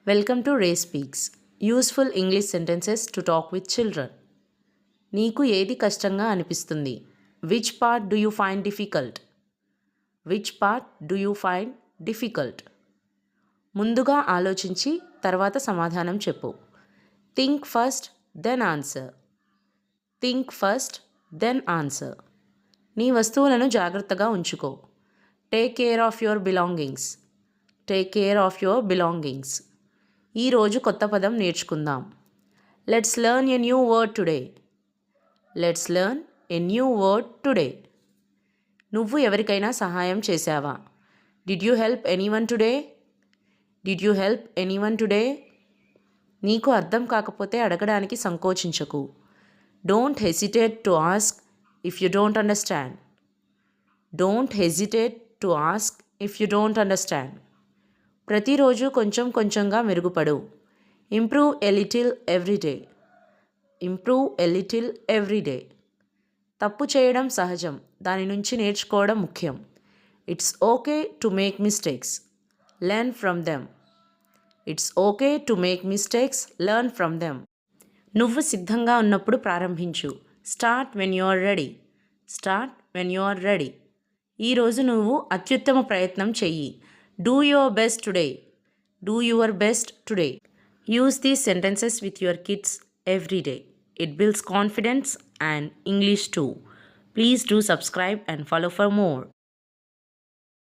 Welcome to Ray Speaks. Useful English sentences to talk with children. నీకు ఏది కష్టంగా అనిపిస్తుంది? Which part do you find difficult? Which part do you find difficult? ముందుగా ఆలోచించి తర్వాత సమాధానం చెప్పు. Think first, then answer. Think first, then answer. నీ వస్తువులను జాగ్రత్తగా ఉంచుకో. Take care of your belongings. Take care of your belongings. ఈరోజు కొత్త పదం నేర్చుకుందాం. Let's learn a new word today. Let's learn a new word today. నువ్వు ఎవరికైనా సహాయం చేశావా? Did you help anyone today? Did you help anyone today? నీకు అర్థం కాకపోతే అడగడానికి సంకోచించకు. Don't hesitate to ask if you don't understand. Don't hesitate to ask if you don't understand. ప్రతిరోజు కొంచెం కొంచెంగా మెరుగుపడు. Improve a little every day. Improve a little every day. తప్పు చేయడం సహజం, దాని నుంచి నేర్చుకోవడం ముఖ్యం. It's okay to make mistakes. Learn from them. It's okay to make mistakes. Learn from them. నువ్వు సిద్ధంగా ఉన్నప్పుడు ప్రారంభించు. Start when you are ready. Start when you are ready. ఈరోజు నువ్వు అత్యుత్తమ ప్రయత్నం చెయ్యి. Do your best today. Do your best today. Use these sentences with your kids every day. It builds confidence and English too. Please do subscribe and follow for more.